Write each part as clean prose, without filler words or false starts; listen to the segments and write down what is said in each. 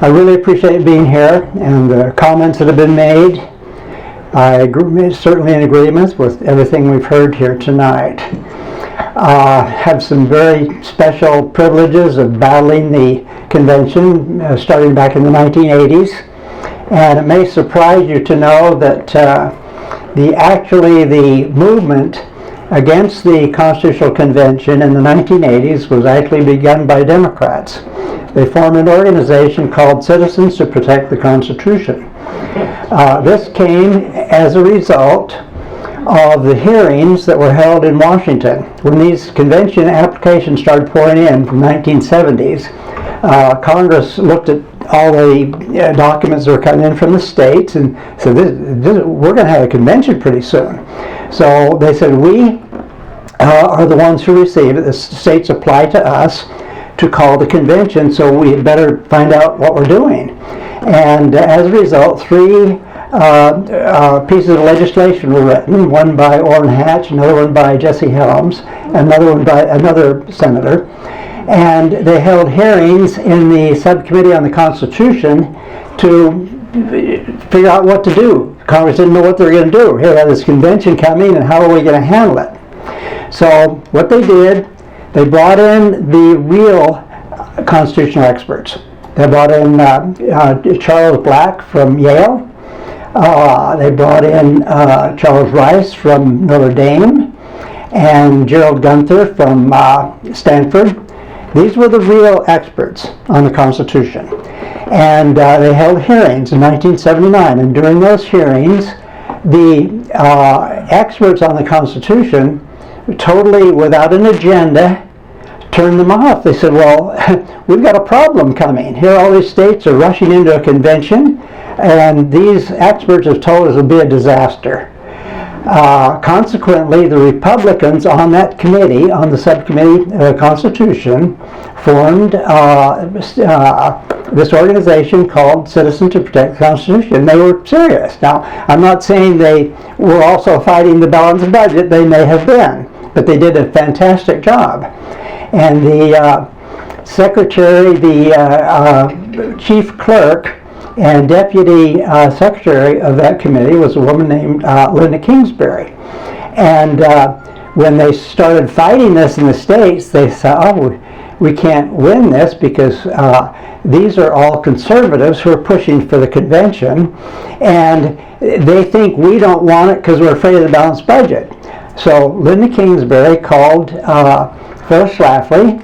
I really appreciate being here and the comments that have been made. I certainly in agreement with everything we've heard here tonight. Have some very special privileges of battling the convention starting back in the 1980s. And it may surprise you to know that the movement against the Constitutional Convention in the 1980s was actually begun by Democrats. They formed an organization called Citizens to Protect the Constitution. This came as a result of the hearings that were held in Washington. When these convention applications started pouring in from the 1970s, Congress looked at all the documents that were coming in from the states and said, we're going to have a convention pretty soon. So they said, we are the ones who receive it. The states apply to us to call the convention, so we better find out what we're doing. And as a result, 3 pieces of legislation were written, one by Orrin Hatch, another one by Jesse Helms, another one by another senator. And they held hearings in the subcommittee on the Constitution to figure out what to do. Congress didn't know what they were going to do. Here we have this convention coming, and how are we going to handle it? So what they did, they brought in the real constitutional experts. They brought in Charles Black from Yale. They brought in Charles Rice from Notre Dame and Gerald Gunther from Stanford. These were the real experts on the Constitution. And they held hearings in 1979. And during those hearings, the experts on the Constitution, totally without an agenda, turned them off. They said, well, we've got a problem coming. Here all these states are rushing into a convention, and these experts have told us it'll be a disaster. Consequently, the Republicans on that committee, on the subcommittee of the Constitution, formed this organization called Citizens to Protect the Constitution. They were serious. Now, I'm not saying they were also fighting the balanced budget. They may have been, but they did a fantastic job. And the secretary, the chief clerk, and deputy secretary of that committee was a woman named Linda Kingsbury. And when they started fighting this in the states, they said, oh, we can't win this because these are all conservatives who are pushing for the convention, and they think we don't want it because we're afraid of the balanced budget. So Linda Kingsbury called Phyllis Schlafly,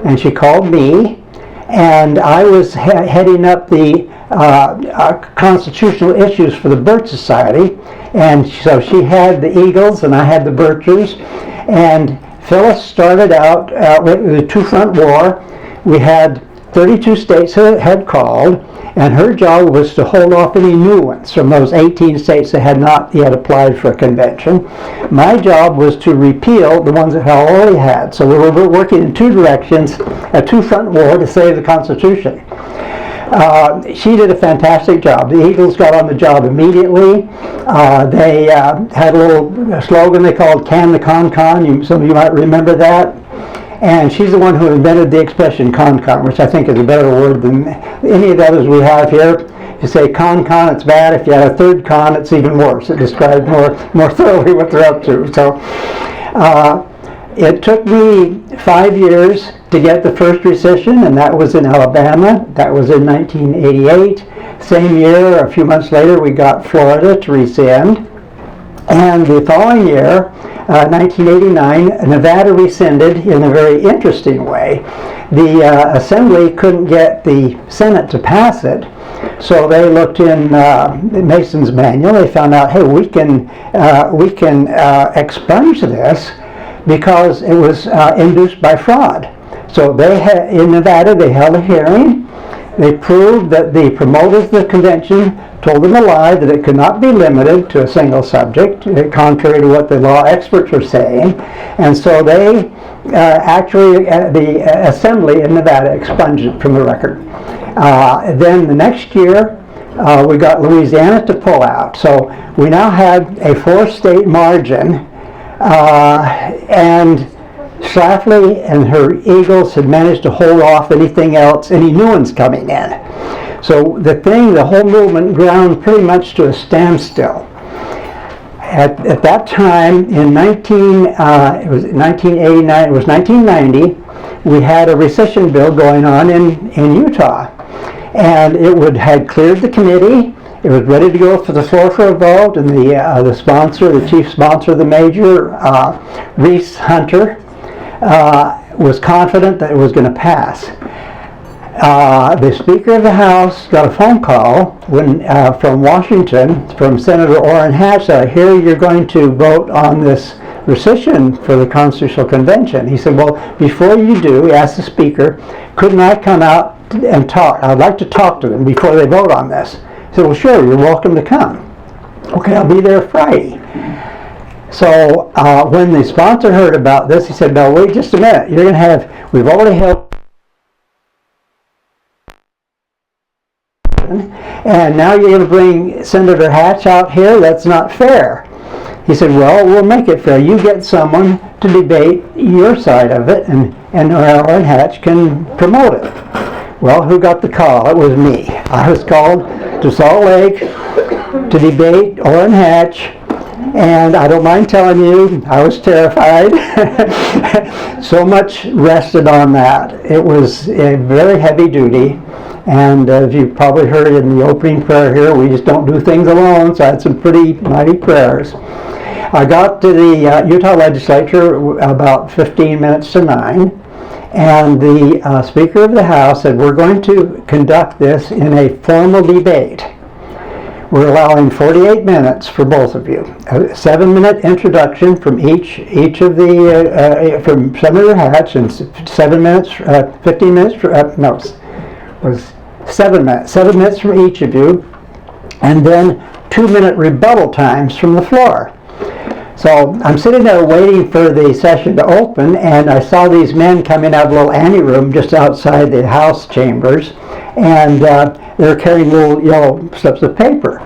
and she called me, and I was heading up the constitutional issues for the Birch Society, and so she had the Eagles and I had the Birchers, and Phyllis started out with the two-front war. We had 32 states that had called, and her job was to hold off any new ones from those 18 states that had not yet applied for a convention. My job was to repeal the ones that had already had. So we were working in 2 directions, a two-front war to save the Constitution. She did a fantastic job. The Eagles got on the job immediately. They had a little slogan they called "Can the Con-Con." Some of you might remember that. And she's the one who invented the expression "con-con," which I think is a better word than any of the others we have here. If you say con-con, it's bad. If you add a third con, it's even worse. It describes more thoroughly what they're up to. So it took me 5 years to get the first recession, and that was in Alabama. That was in 1988. Same year, a few months later, we got Florida to rescind. And the following year, 1989, Nevada rescinded in a very interesting way. The Assembly couldn't get the Senate to pass it, so they looked in Mason's manual. They found out, hey, we can expunge this because it was induced by fraud. So they in Nevada, they held a hearing. They proved that the promoters of the convention told them a lie, that it could not be limited to a single subject, contrary to what the law experts were saying. And so they the Assembly in Nevada expunged it from the record. Then the next year, we got Louisiana to pull out. So we now had a 4-state margin, and Schlafly and her Eagles had managed to hold off anything else, any new ones coming in. So the whole movement ground pretty much to a standstill. At that time, in it was 1989, it was 1990, we had a rescission bill going on in Utah. And it had cleared the committee. It was ready to go for the floor for a vote, and the sponsor, the chief sponsor, the major, Reese Hunter, was confident that it was going to pass. The Speaker of the House got a phone call from Washington, from Senator Orrin Hatch, said, I hear you're going to vote on this rescission for the Constitutional Convention. He said, well, before you do, he asked the Speaker, couldn't I come out and talk? I'd like to talk to them before they vote on this. He said, well, sure, you're welcome to come. Okay, I'll be there Friday. So when the sponsor heard about this, he said, no, wait just a minute. You're going to have, we've already held, and now you're going to bring Senator Hatch out here? That's not fair. He said, well, we'll make it fair. You get someone to debate your side of it, and Orrin Hatch can promote it. Well, who got the call? It was me. I was called to Salt Lake to debate Orrin Hatch, and I don't mind telling you, I was terrified. So much rested on that. It was a very heavy duty, and as you probably heard in the opening prayer here, we just don't do things alone, so I had some pretty mighty prayers. I got to the Utah legislature about 15 minutes to 9. And the Speaker of the House said, we're going to conduct this in a formal debate. We're allowing 48 minutes for both of you. A 7-minute introduction from each of the, from Senator Hatch, and 7 minutes, 15 minutes, no, it was 7 minutes. 7 minutes from each of you, and then 2-minute rebuttal times from the floor. So I'm sitting there waiting for the session to open, and I saw these men coming out of a little anteroom just outside the House chambers, and they were carrying little yellow slips of paper.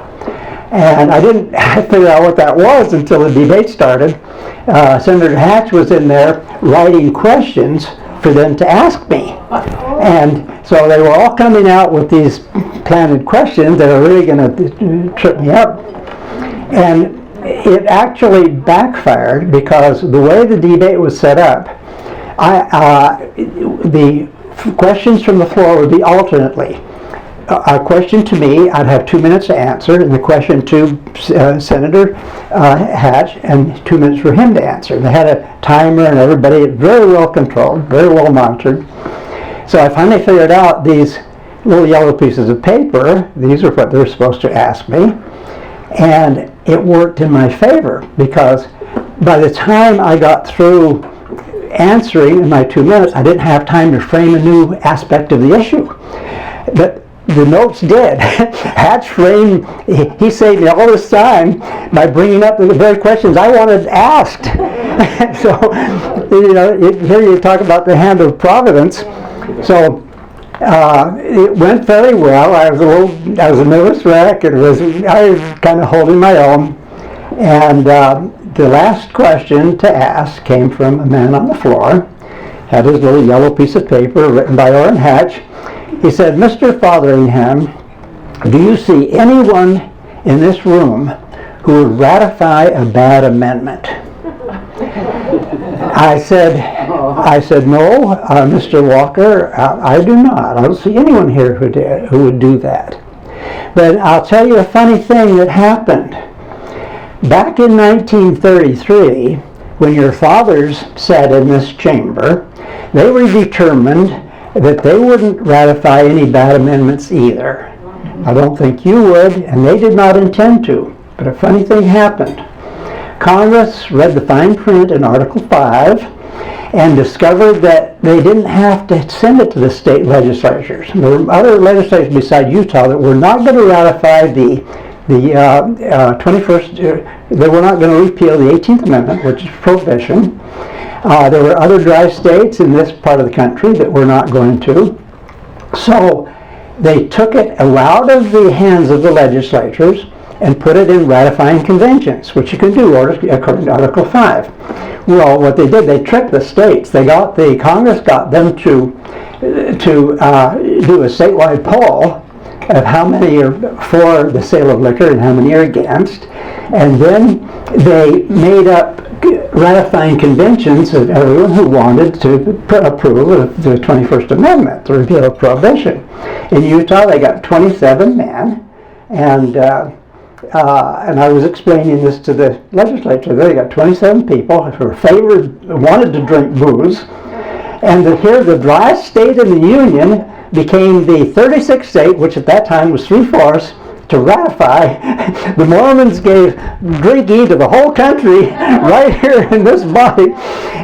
And I didn't figure out what that was until the debate started. Senator Hatch was in there writing questions for them to ask me. And so they were all coming out with these planted questions that are really going to trip me up. And it actually backfired, because the way the debate was set up, the questions from the floor would be alternately. A question to me, I'd have 2 minutes to answer, and the question to Senator Hatch, and 2 minutes for him to answer. They had a timer and everybody, very well controlled, very well monitored. So I finally figured out these little yellow pieces of paper, these are what they're supposed to ask me. And it worked in my favor, because by the time I got through answering in my 2 minutes, I didn't have time to frame a new aspect of the issue. But the notes did. Hatch framed, he saved me all this time by bringing up the very questions I wanted asked. So, here you talk about the hand of Providence. So, it went very well. I was a nervous wreck. I was kind of holding my own. And the last question to ask came from a man on the floor. Had his little yellow piece of paper written by Orrin Hatch. He said, Mr. Fotheringham, do you see anyone in this room who would ratify a bad amendment? I said, no, Mr. Walker, I do not. I don't see anyone here who would do that. But I'll tell you a funny thing that happened. Back in 1933, when your fathers sat in this chamber, they were determined that they wouldn't ratify any bad amendments either. I don't think you would, and they did not intend to. But a funny thing happened. Congress read the fine print in Article 5 and discovered that they didn't have to send it to the state legislatures. There were other legislatures beside Utah that were not going to ratify the 21st, they were not going to repeal the 18th Amendment, which is prohibition. There were other dry states in this part of the country that were not going to. So they took it out of the hands of the legislatures and put it in ratifying conventions, which you can do according to Article 5. Well, what they did, they tricked the states. Congress got them to do a statewide poll of how many are for the sale of liquor and how many are against. And then they made up ratifying conventions of everyone who wanted to approve of the 21st Amendment, the repeal of prohibition. In Utah, they got 27 men, and I was explaining this to the legislature. They got 27 people who wanted to drink booze, and here the driest state in the Union became the 36th state, which at that time was 3/4, to ratify. The Mormons gave drinking to the whole country right here in this body,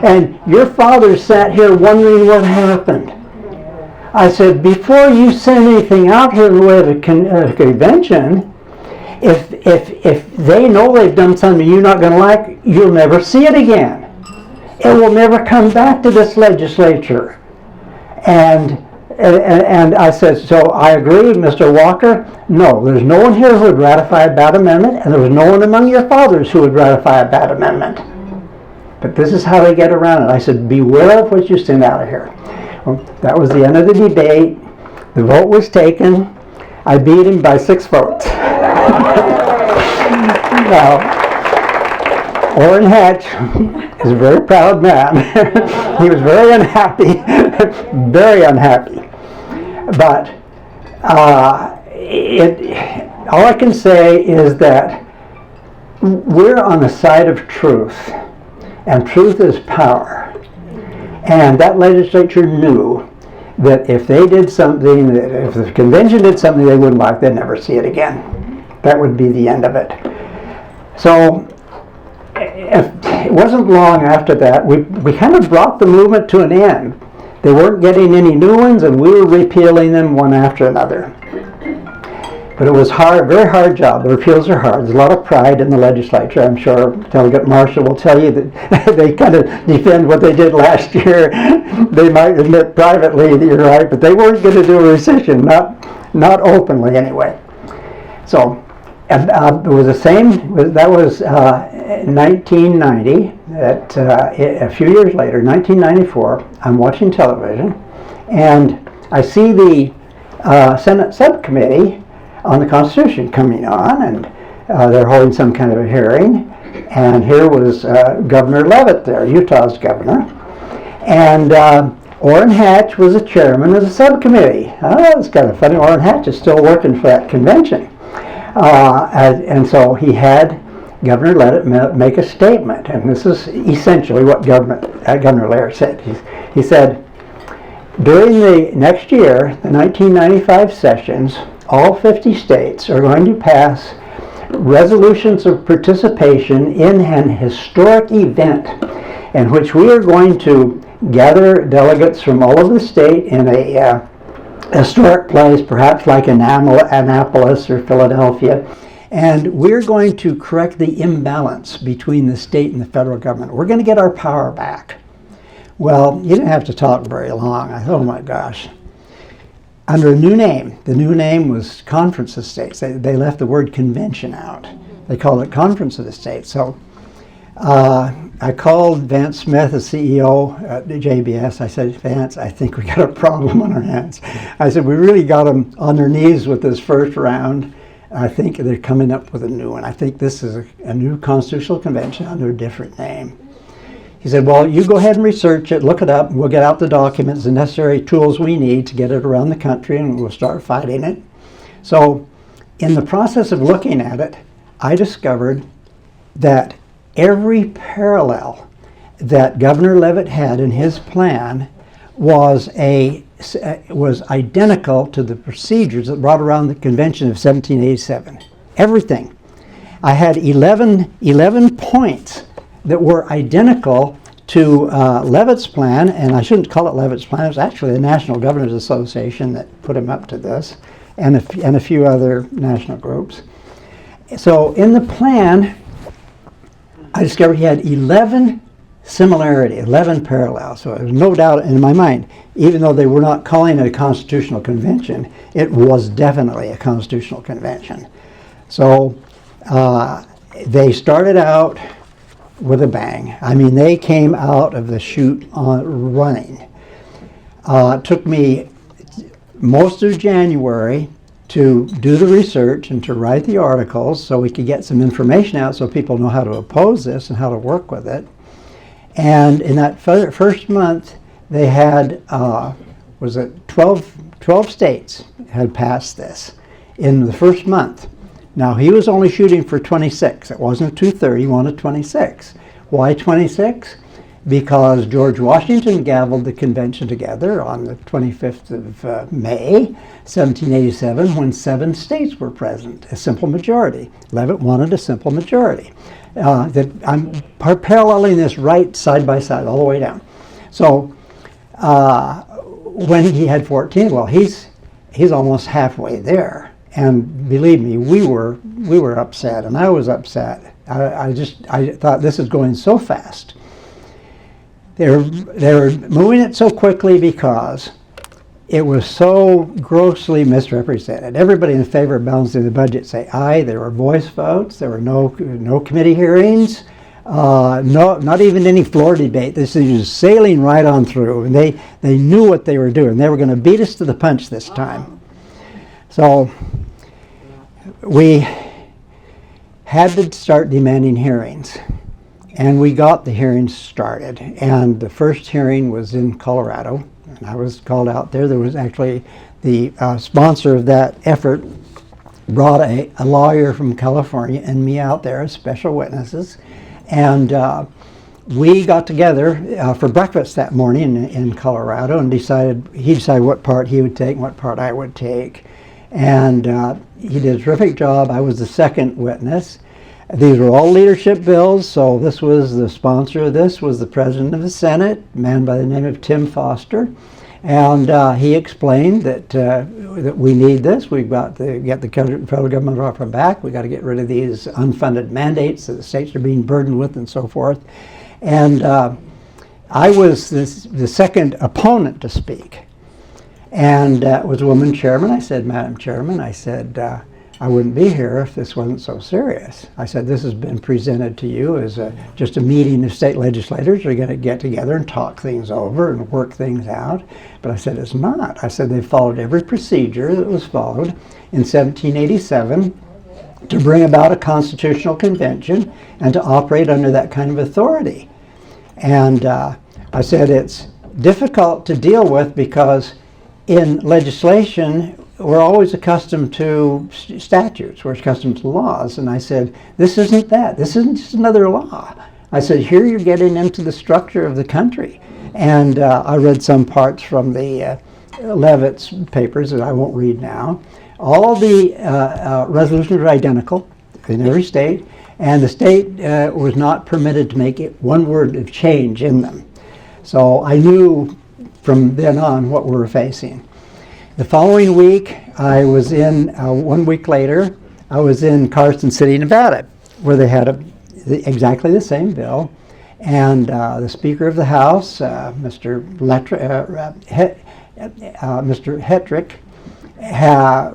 and your father sat here wondering what happened. I said, before you send anything out here in the way of a convention, if they know they've done something you're not going to like, you'll never see it again. It will never come back to this legislature. And I said, so I agree with Mr. Walker. No, there's no one here who would ratify a bad amendment, and there was no one among your fathers who would ratify a bad amendment. But this is how they get around it. I said, beware of what you send out of here. Well, that was the end of the debate. The vote was taken. I beat him by 6 votes. Now, Orrin Hatch is a very proud man. He was very unhappy, very unhappy. But all I can say is that we're on the side of truth, and truth is power. And that legislature knew that if they did something, if the convention did something they wouldn't like, they'd never see it again. That would be the end of it. So it wasn't long after that, we kind of brought the movement to an end. They weren't getting any new ones, and we were repealing them one after another. But it was hard, very hard job. The repeals are hard. There's a lot of pride in the legislature. I'm sure Delegate Marshall will tell you that they kind of defend what they did last year. They might admit privately that you're right, but they weren't going to do a rescission, not openly anyway. So it was the same. That was 1990. A few years later, 1994, I'm watching television, and I see the Senate subcommittee on the Constitution coming on, and they're holding some kind of a hearing. And here was Governor Leavitt there, Utah's governor, and Orrin Hatch was the chairman of the subcommittee. It's kind of funny. Orrin Hatch is still working for that convention, and so he had Governor Leavitt make a statement, and this is essentially what Governor Lair said. He said, during the next year, the 1995 sessions, all 50 states are going to pass resolutions of participation in an historic event in which we are going to gather delegates from all over the state in a historic place, perhaps like Annapolis or Philadelphia, and we're going to correct the imbalance between the state and the federal government. We're going to get our power back. Well, you didn't have to talk very long. I thought, oh my gosh. Under a new name. The new name was Conference of States. They left the word convention out. They called it Conference of the States. So I called Vance Smith, the CEO at the JBS. I said, Vance, I think we got a problem on our hands. I said, we really got them on their knees with this first round. I think they're coming up with a new one. I think this is a new constitutional convention under a different name. He said, well, you go ahead and research it, look it up, and we'll get out the documents, the necessary tools we need to get it around the country, and we'll start fighting it. So in the process of looking at it, I discovered that every parallel that Governor Leavitt had in his plan was identical to the procedures that brought around the Convention of 1787. Everything. I had 11 points that were identical to Leavitt's plan, and I shouldn't call it Leavitt's plan. It was actually the National Governors Association that put him up to this, and a few other national groups. So in the plan, I discovered he had 11 parallels. So there was no doubt in my mind, even though they were not calling it a constitutional convention, it was definitely a constitutional convention. So they started out with a bang. I mean, they came out of the chute running. It took me most of January to do the research and to write the articles so we could get some information out so people know how to oppose this and how to work with it. And in that first month, they had, 12 states had passed this in the first month. Now, he was only shooting for 26. It wasn't 230, he wanted 26. Why 26? Because George Washington gavelled the convention together on the 25th of May, 1787, when 7 states were present, a simple majority. Leavitt wanted a simple majority. I'm paralleling this right side by side, all the way down. So when he had 14, well, he's almost halfway there. And believe me, we were upset, and I was upset. I thought this is going so fast. They were moving it so quickly because it was so grossly misrepresented. Everybody in favor of balancing the budget say aye. There were voice votes. There were no committee hearings. Not even any floor debate. This is just sailing right on through. And they knew what they were doing. They were going to beat us to the punch this time. So we had to start demanding hearings. And we got the hearings started. And the first hearing was in Colorado. And I was called out there. There was actually the sponsor of that effort brought a lawyer from California and me out there as special witnesses. And we got together for breakfast that morning in Colorado and he decided what part he would take and what part I would take. And he did a terrific job. I was the second witness. These were all leadership bills, so this was the sponsor of this was the president of the Senate, a man by the name of Tim Foster. And he explained that we need this. We've got to get the federal government off our back. We've got to get rid of these unfunded mandates that the states are being burdened with and so forth. And I was the second opponent to speak. And it was a woman chairman. I said, Madam Chairman, I said, I wouldn't be here if this wasn't so serious. I said, this has been presented to you as just a meeting of state legislators who are going to get together and talk things over and work things out. But I said, it's not. I said, they've followed every procedure that was followed in 1787 to bring about a constitutional convention and to operate under that kind of authority. And I said, it's difficult to deal with because in legislation, we're always accustomed to statutes. We're accustomed to laws. And I said, this isn't that. This isn't just another law. I said, here you're getting into the structure of the country. And I read some parts from the Leavitt's papers that I won't read now. All the resolutions are identical in every state. And the state was not permitted to make it one word of change in them. So I knew from then on what we were facing. The following week, I was in, 1 week later, I was in Carson City, Nevada, where they had exactly the same bill. And the Speaker of the House, Mr. Hetrick,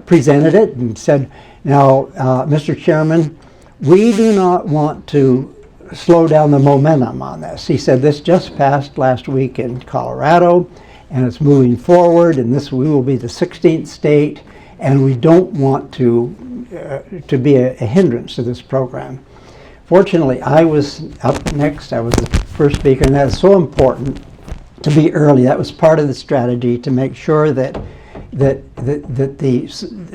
presented it and said, now, Mr. Chairman, we do not want to slow down the momentum on this. He said, this just passed last week in Colorado. And it's moving forward, and we will be the 16th state, and we don't want to be a hindrance to this program. Fortunately, I was up next. I was the first speaker, and that's so important to be early. That was part of the strategy to make sure that at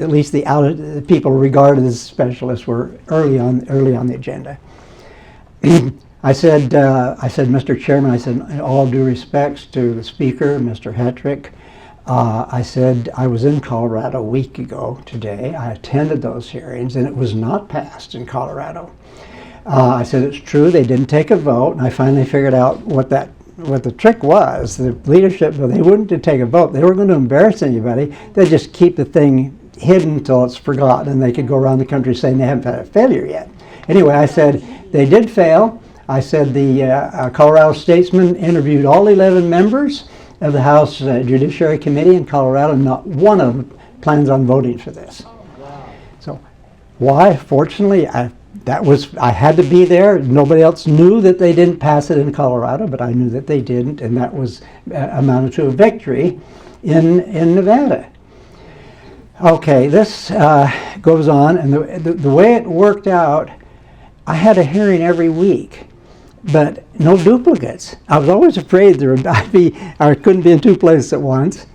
least the people regarded as specialists were early on the agenda. I said, Mr. Chairman, I said, in all due respects to the Speaker, Mr. Hetrick, I said, I was in Colorado a week ago today. I attended those hearings, and it was not passed in Colorado. I said, it's true, they didn't take a vote, and I finally figured out what the trick was. The leadership, they wouldn't take a vote. They weren't going to embarrass anybody. They'd just keep the thing hidden until it's forgotten, and they could go around the country saying they haven't had a failure yet. Anyway, I said, they did fail. I said the Colorado Statesman interviewed all 11 members of the House Judiciary Committee in Colorado, and not one of them plans on voting for this. So why? Fortunately, I had to be there. Nobody else knew that they didn't pass it in Colorado, but I knew that they didn't, and that was amounted to a victory in Nevada. Okay, this goes on, and the way it worked out, I had a hearing every week, but no duplicates. I was always afraid I couldn't be in two places at once.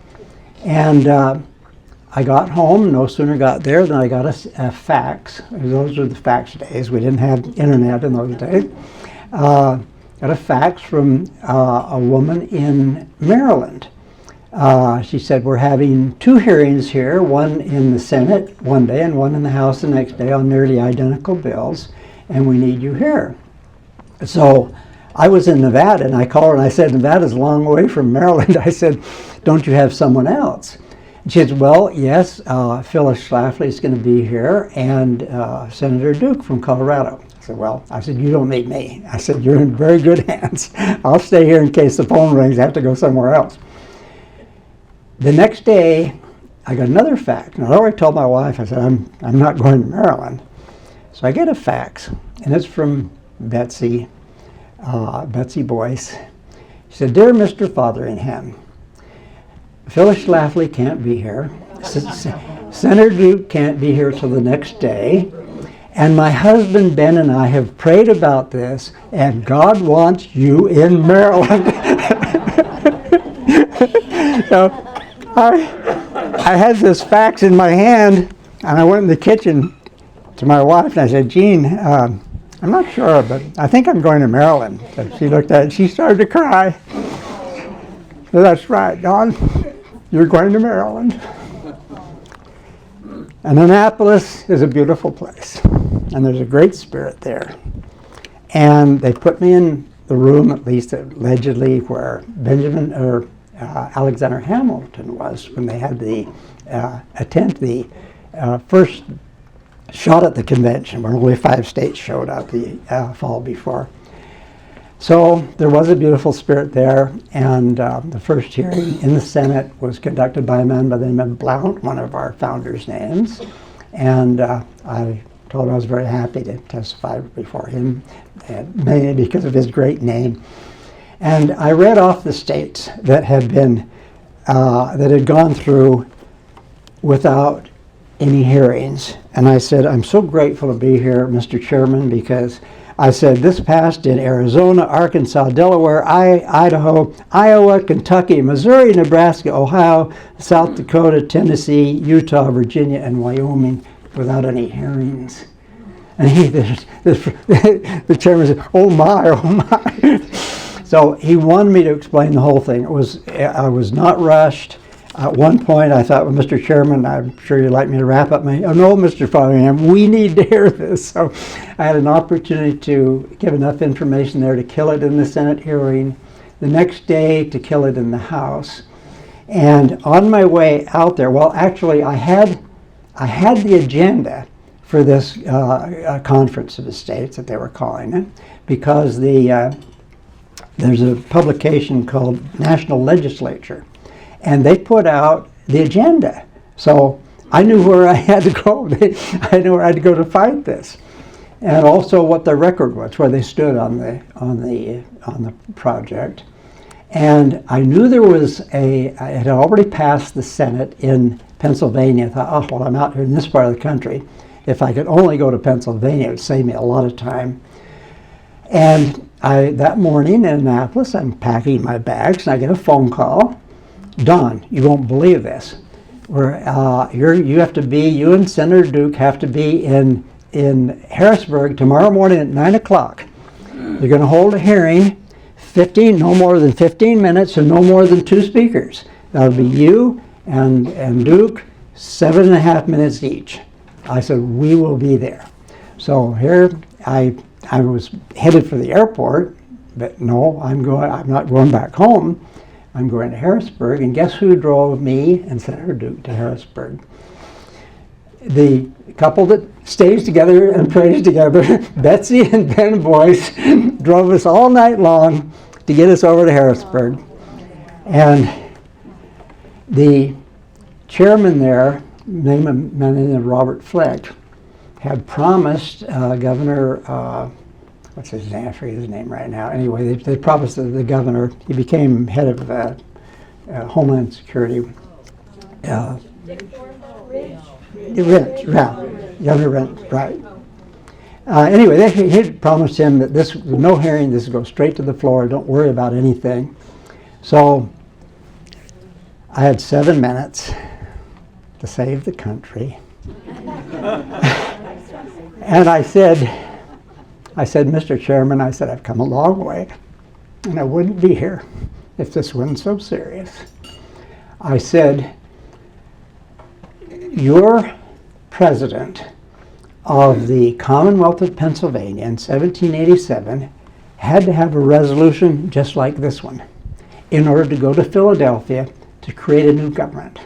And I got home, no sooner got there than I got a fax. Those were the fax days. We didn't have internet in those days. Got a fax from a woman in Maryland. She said, we're having two hearings here, one in the Senate one day and one in the House the next day on nearly identical bills, and we need you here. So I was in Nevada, and I called her and I said, Nevada's a long way from Maryland. I said, don't you have someone else? And she said, well, yes, Phyllis Schlafly is going to be here, and Senator Duke from Colorado. I said, you don't need me. I said, you're in very good hands. I'll stay here in case the phone rings. I have to go somewhere else. The next day, I got another fax. And I already told my wife, I said, I'm not going to Maryland. So I get a fax, and it's from Betsy Boyce. She said, dear Mr. Fotheringham, Phyllis Schlafly can't be here. Senator Duke can't be here till the next day. And my husband Ben and I have prayed about this, and God wants you in Maryland. So I had this fax in my hand, and I went in the kitchen to my wife, and I said, Jean, I'm not sure, but I think I'm going to Maryland. And she looked at it, and she started to cry. So that's right, Don, you're going to Maryland. And Annapolis is a beautiful place, and there's a great spirit there. And they put me in the room, at least allegedly, where Alexander Hamilton was when they had the first shot at the convention, where only 5 states showed up the fall before. So there was a beautiful spirit there, and the first hearing in the Senate was conducted by a man by the name of Blount, one of our founders' names, and I told him I was very happy to testify before him, mainly because of his great name. And I read off the states that had gone through without any hearings, and I said, I'm so grateful to be here, Mr. Chairman, because I said, this passed in Arizona, Arkansas, Delaware, Idaho, Iowa, Kentucky, Missouri, Nebraska, Ohio, South Dakota, Tennessee, Utah, Virginia, and Wyoming without any hearings. And the chairman said, oh my. So he wanted me to explain the whole thing. I was not rushed. At one point, I thought, well, Mr. Chairman, I'm sure you'd like me to wrap up oh, no, Mr. Fotheringham, we need to hear this. So I had an opportunity to give enough information there to kill it in the Senate hearing, the next day to kill it in the House. And on my way out there, well, actually, I had the agenda for this conference of the states that they were calling it, because there's a publication called National Legislature, and they put out the agenda. So I knew where I had to go. I knew where I had to go to fight this, and also what the record was, where they stood on the project. And I knew there was it had already passed the Senate in Pennsylvania. I thought, oh, well, I'm out here in this part of the country. If I could only go to Pennsylvania, it would save me a lot of time. And that morning in Annapolis, I'm packing my bags, and I get a phone call. Don, you won't believe this. You and Senator Duke have to be in Harrisburg tomorrow morning at 9 o'clock. You're going to hold a hearing, no more than 15 minutes and no more than 2 speakers. That'll be you and Duke, 7.5 minutes each. I said, we will be there. So here I was headed for the airport, but no, I'm not going back home. I'm going to Harrisburg, and guess who drove me and Senator Duke to Harrisburg? The couple that stays together and prays together, Betsy and Ben Boyce, drove us all night long to get us over to Harrisburg. And the chairman there, named Robert Fleck, had promised Governor, what's his name? I forget his name right now. Anyway, they promised the governor, he became head of Homeland Security. Rent, Younger Rent, right. Anyway, he had promised him that this was no hearing, this would go straight to the floor, don't worry about anything. So I had 7 minutes to save the country. And I said, Mr. Chairman, I said, I've come a long way, and I wouldn't be here if this wasn't so serious. I said, your president of the Commonwealth of Pennsylvania in 1787 had to have a resolution just like this one in order to go to Philadelphia to create a new government.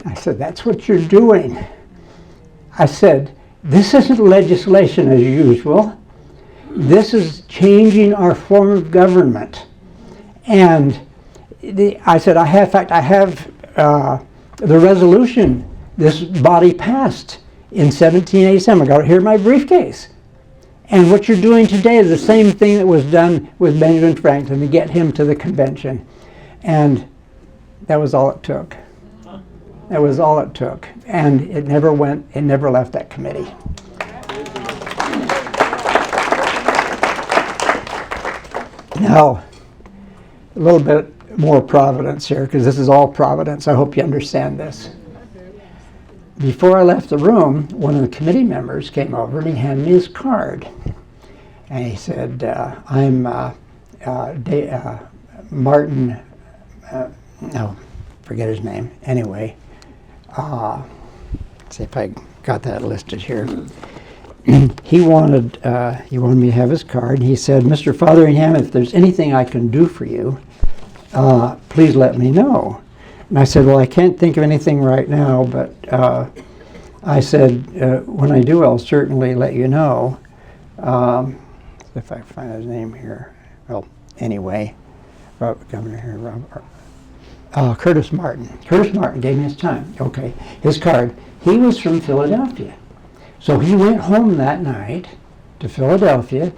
I said, that's what you're doing. I said, this isn't legislation as usual. This is changing our form of government. And I said, I have the resolution this body passed in 1787. I got it here in my briefcase. And what you're doing today is the same thing that was done with Benjamin Franklin to get him to the convention. And that was all it took. That was all it took. And it never left that committee. Now, a little bit more Providence here, because this is all Providence. I hope you understand this. Before I left the room, one of the committee members came over and he handed me his card. And he said, I'm Martin, no, forget his name. Anyway, let's see if I got that listed here. He wanted me to have his card. He said, Mr. Fotheringham, if there's anything I can do for you, please let me know. And I said, well, I can't think of anything right now, but I said, when I do, I'll certainly let you know. If I find his name here. Well, anyway, Governor here, Robert. Curtis Martin. Curtis Martin gave me his time. Okay, his card. He was from Philadelphia. So he went home that night to Philadelphia.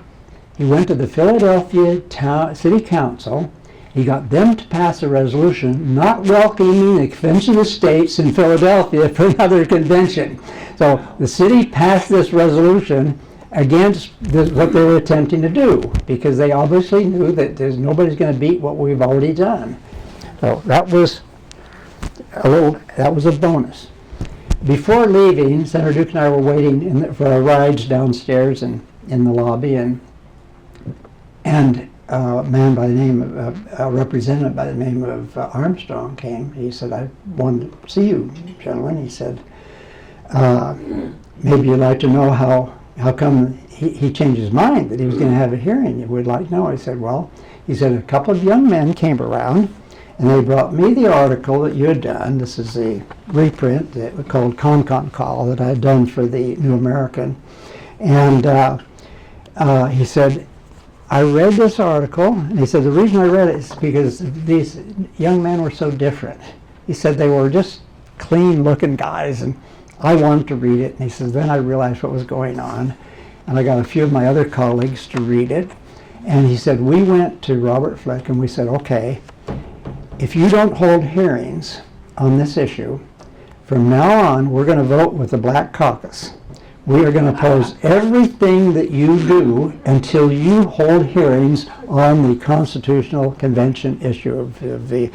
He went to the Philadelphia City Council. He got them to pass a resolution not welcoming the Convention of States in Philadelphia for another convention. So the city passed this resolution against what they were attempting to do, because they obviously knew that nobody's going to beat what we've already done. So that was a bonus. Before leaving, Senator Duke and I were waiting for our rides downstairs in the lobby, and a man by the name of a representative by the name of Armstrong came. He said, I wanted to see you, gentlemen. He said, maybe you'd like to know how come he changed his mind that he was going to have a hearing. You would like to know. I said, well, he said, a couple of young men came around and they brought me the article that you had done. This is a reprint that was called Con Call that I had done for the New American. And he said, I read this article, and he said, the reason I read it is because these young men were so different. He said they were just clean-looking guys, and I wanted to read it. And he says, then I realized what was going on, and I got a few of my other colleagues to read it. And he said, we went to Robert Fleck, and we said, okay, if you don't hold hearings on this issue, from now on, we're going to vote with the Black Caucus. We are going to oppose everything that you do until you hold hearings on the Constitutional Convention issue of the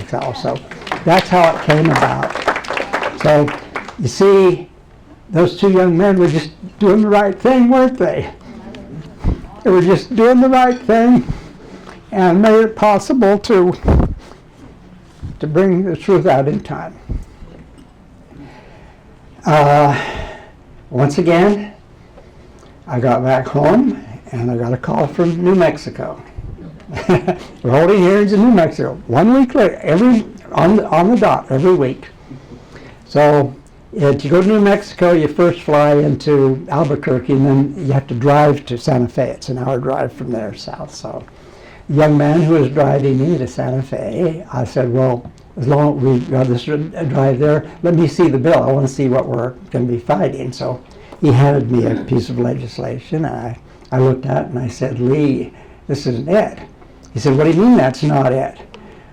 South. So that's how it came about. So you see, those two young men were just doing the right thing, weren't they? They were just doing the right thing and made it possible to bring the truth out in time. Once again, I got back home and I got a call from New Mexico. We're holding hearings in New Mexico 1 week later, on the dot, every week. So to go to New Mexico, you first fly into Albuquerque and then you have to drive to Santa Fe. It's an hour drive from there south. So the young man who was driving me to Santa Fe, I said, well, as long as we got this drive there, let me see the bill. I want to see what we're going to be fighting. So he handed me a piece of legislation. I looked at it and I said, Lee, this isn't it. He said, what do you mean that's not it?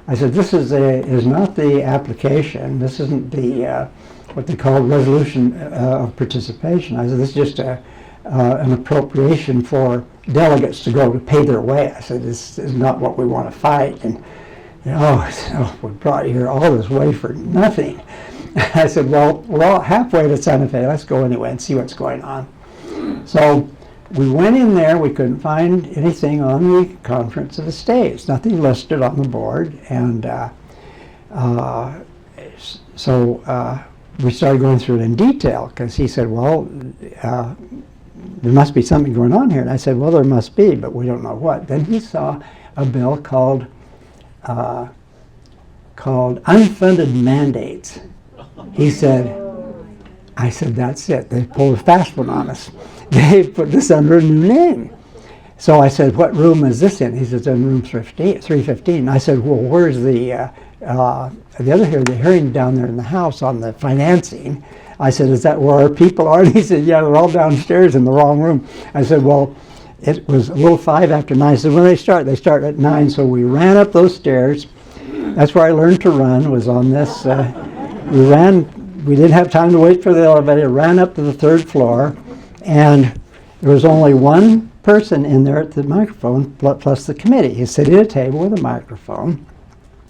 I said, this is not the application. This isn't the what they call resolution of participation. I said, this is just an appropriation for delegates to go to pay their way. I said, this is not what we want to fight. And we brought you here all this way for nothing. I said, well, we're all halfway to Santa Fe. Let's go anyway and see what's going on. So we went in there. We couldn't find anything on the Conference of the States, nothing listed on the board. And so we started going through it in detail, because he said, well, there must be something going on here. And I said, well, there must be, but we don't know what. Then he saw a bill called unfunded mandates. He said, I said, that's it. They pulled a fast one on us. They put this under a new name. So I said, what room is this in? He said, it's in room 315. I said, well, where's the other hearing down there in the House on the financing? I said, is that where our people are? And he said, yeah, they're all downstairs in the wrong room. I said, well, it was a little 5 after 9. I said, when they start at 9. So we ran up those stairs. That's where I learned to run, was on this. We didn't have time to wait for the elevator, ran up to the 3rd floor, and there was only one person in there at the microphone, plus the committee. He's sitting at a table with a microphone.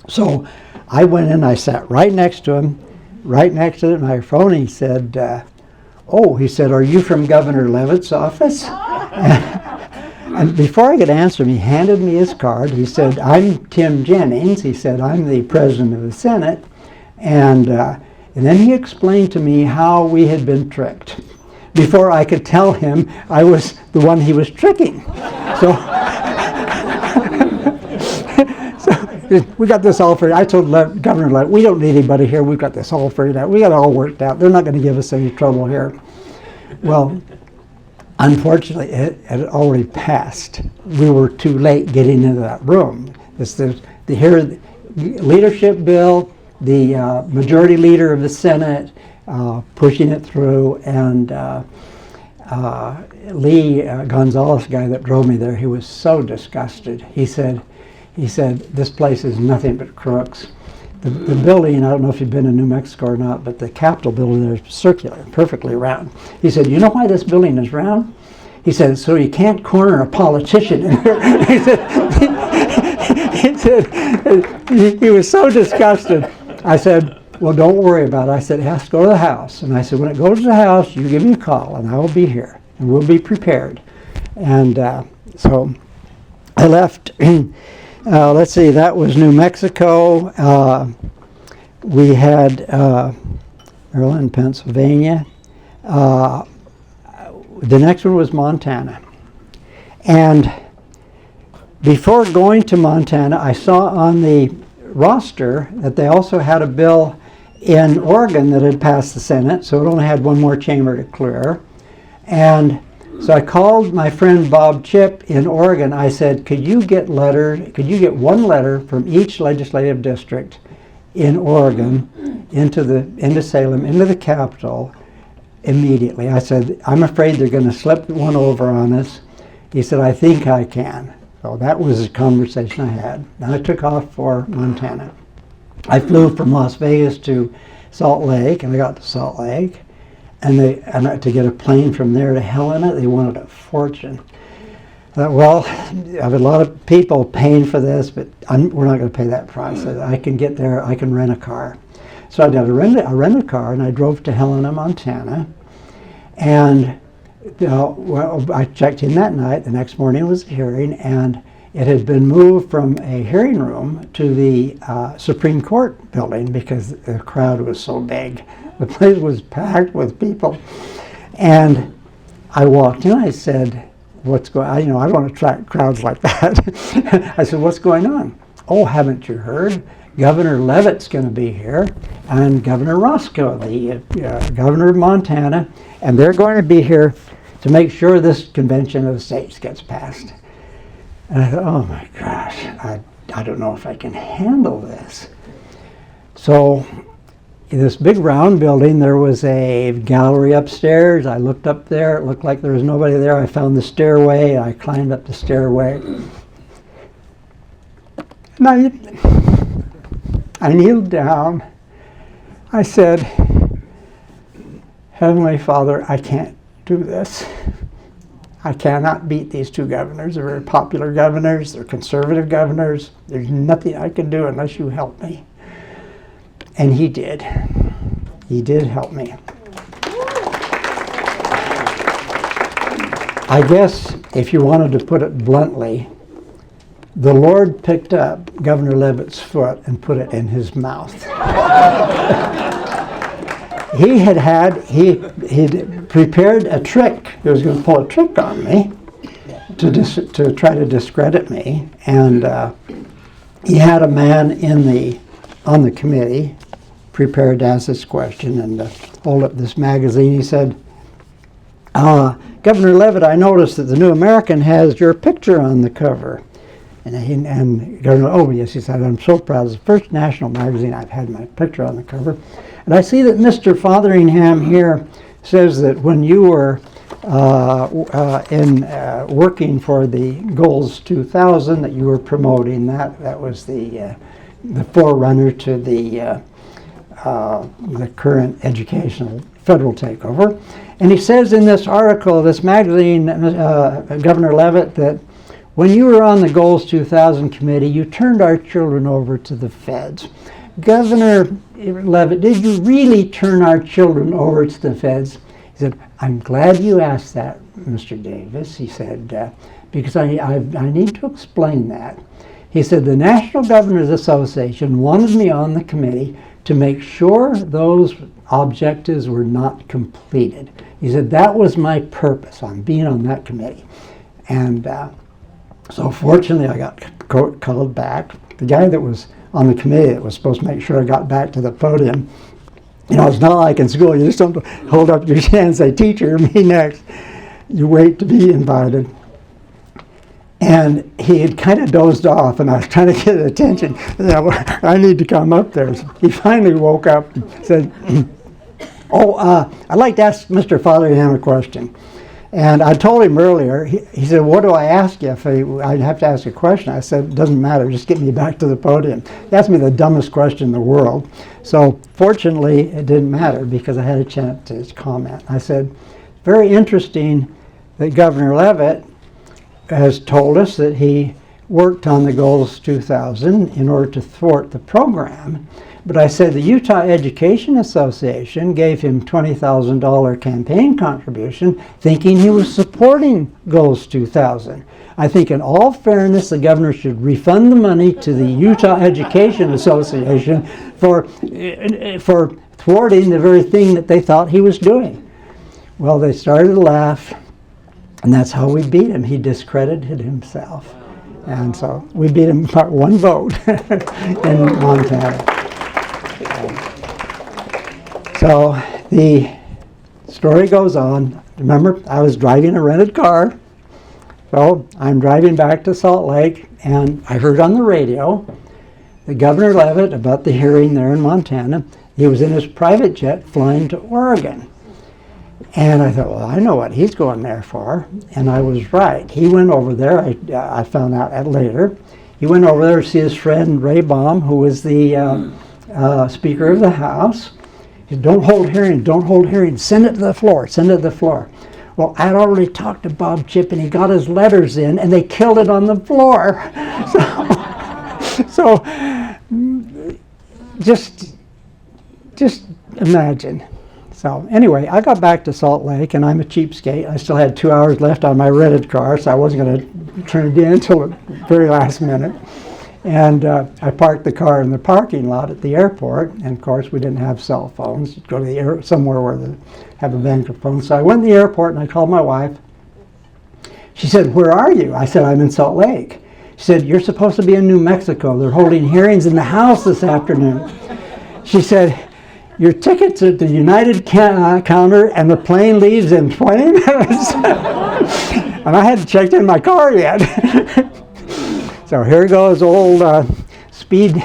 So I went in, I sat right next to him, right next to the microphone. He said, are you from Governor Levitt's office? And before I could answer him, he handed me his card. He said, I'm Tim Jennings. He said, I'm the president of the Senate. And then he explained to me how we had been tricked. Before I could tell him I was the one he was tricking. So we got this all figured out. I told Governor Levitt, we don't need anybody here. We've got this all figured out. We got it all worked out. They're not going to give us any trouble here. Well, unfortunately, it had already passed. We were too late getting into that room. The leadership bill, the majority leader of the Senate pushing it through, and Lee Gonzalez, the guy that drove me there, he was so disgusted. He said, this place is nothing but crooks. The building, I don't know if you've been in New Mexico or not, but the Capitol building there is circular, perfectly round. He said, you know why this building is round? He said, so you can't corner a politician in here. He was so disgusted. I said, well, don't worry about it. I said, it has to go to the House. And I said, when it goes to the House, you give me a call, and I will be here, and we'll be prepared. And so I left. Let's see, that was New Mexico. We had Maryland, Pennsylvania. The next one was Montana. And before going to Montana, I saw on the roster that they also had a bill in Oregon that had passed the Senate, so it only had one more chamber to clear. And so I called my friend Bob Chip in Oregon. I said, could you get one letter from each legislative district in Oregon into Salem, into the Capitol immediately? I said, I'm afraid they're going to slip one over on us. He said, I think I can. So that was a conversation I had. Then I took off for Montana. I flew from Las Vegas to Salt Lake, and I got to Salt Lake. And to get a plane from there to Helena, they wanted a fortune. I thought, well, I have a lot of people paying for this, but we're not going to pay that price. I can get there. I can rent a car. So I rented a car, and I drove to Helena, Montana. And I checked in that night. The next morning was the hearing, and it had been moved from a hearing room to the Supreme Court building because the crowd was so big. The place was packed with people. And I walked in, I said, what's going on? I don't want to attract crowds like that. I said, what's going on? Oh, haven't you heard? Governor Levitt's going to be here, and Governor Roscoe, the governor of Montana, and they're going to be here to make sure this convention of the states gets passed. And I thought, oh my gosh, I don't know if I can handle this. So in this big round building, there was a gallery upstairs. I looked up there. It looked like there was nobody there. I found the stairway. I climbed up the stairway. Now, I kneeled down. I said, Heavenly Father, I can't do this. I cannot beat these two governors. They're very popular governors. They're conservative governors. There's nothing I can do unless you help me. And he did. He did help me. I guess if you wanted to put it bluntly, the Lord picked up Governor Leavitt's foot and put it in his mouth. He'd prepared a trick. He was going to pull a trick on me to try to discredit me. And he had a man on the committee prepared to ask this question and hold up this magazine. He said, Governor Leavitt, I noticed that the New American has your picture on the cover. And Governor, oh yes, he said, I'm so proud. It's the first national magazine I've had my picture on the cover. And I see that Mr. Fotheringham here says that when you were working for the Goals 2000, that you were promoting that. That was the forerunner to the current educational federal takeover. And he says in this article, this magazine, Governor Leavitt, that when you were on the Goals 2000 committee, you turned our children over to the feds. Governor Leavitt, did you really turn our children over to the feds? He said, I'm glad you asked that, Mr. Davis. He said, because I need to explain that. He said, the National Governors Association wanted me on the committee to make sure those objectives were not completed. He said, that was my purpose on being on that committee. And so fortunately, I got called back. The guy that was on the committee that was supposed to make sure I got back to the podium, you know, it's not like in school. You just don't hold up your hand and say, teacher, me next. You wait to be invited. And he had kind of dozed off, and I was trying to get his attention. I need to come up there. So he finally woke up and said, I'd like to ask Mr. Fotheringham a question. And I told him earlier, he said, what do I ask you? If I'd have to ask a question. I said, it doesn't matter, just get me back to the podium. He asked me the dumbest question in the world. So fortunately, it didn't matter because I had a chance to comment. I said, very interesting that Governor Leavitt has told us that he worked on the Goals 2000 in order to thwart the program. But I said the Utah Education Association gave him $20,000 campaign contribution thinking he was supporting Goals 2000. I think in all fairness, the governor should refund the money to the Utah Education Association for thwarting the very thing that they thought he was doing. Well, they started to laugh, and that's how we beat him. He discredited himself. And so we beat him by one vote in Montana. So the story goes on. Remember, I was driving a rented car. So I'm driving back to Salt Lake, and I heard on the radio the Governor Leavitt about the hearing there in Montana. He was in his private jet flying to Oregon. And I thought, well, I know what he's going there for. And I was right. He went over there. I found out later. He went over there to see his friend Ray Baum, who was the Speaker of the House. He said, don't hold hearings, send it to the floor. Well, I'd already talked to Bob Chip, and he got his letters in, and they killed it on the floor. So just imagine. So anyway, I got back to Salt Lake, and I'm a cheapskate. I still had 2 hours left on my rented car, so I wasn't going to turn it in until the very last minute. And I parked the car in the parking lot at the airport, and of course we didn't have cell phones. You'd go to somewhere where they have a bank of phones. So I went to the airport and I called my wife. She said, where are you? I said, I'm in Salt Lake. She said, you're supposed to be in New Mexico. They're holding hearings in the House this afternoon. She said, your ticket's at the United counter and the plane leaves in 20 minutes. And I hadn't checked in my car yet. So here goes old the Speed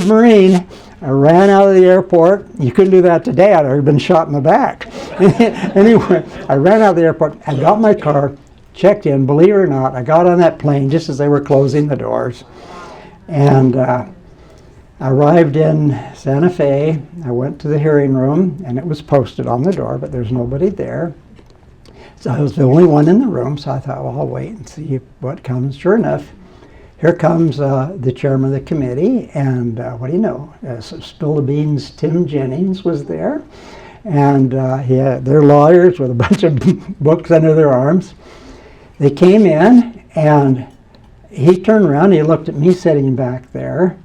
Marine. I ran out of the airport. You couldn't do that today. I'd already been shot in the back. Anyway, I ran out of the airport. I got my car, checked in. Believe it or not, I got on that plane just as they were closing the doors. And I arrived in Santa Fe. I went to the hearing room, and it was posted on the door, but there's nobody there. So I was the only one in the room, so I thought, well, I'll wait and see what comes. Sure enough, here comes the chairman of the committee, and what do you know? Spill the Beans Tim Jennings was there, and they're lawyers with a bunch of books under their arms. They came in, and he turned around, and he looked at me sitting back there,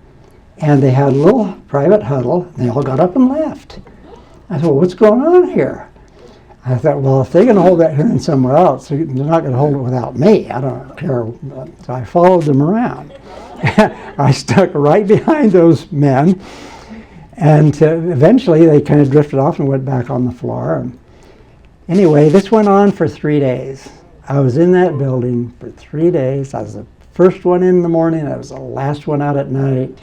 and they had a little private huddle, and they all got up and left. I thought, well, what's going on here? I thought, well, if they're going to hold that hearing somewhere else, they're not going to hold it without me. I don't care. So I followed them around. I stuck right behind those men, and eventually they kind of drifted off and went back on the floor. And anyway, this went on for 3 days. I was in that building for 3 days. I was the first one in the morning. I was the last one out at night.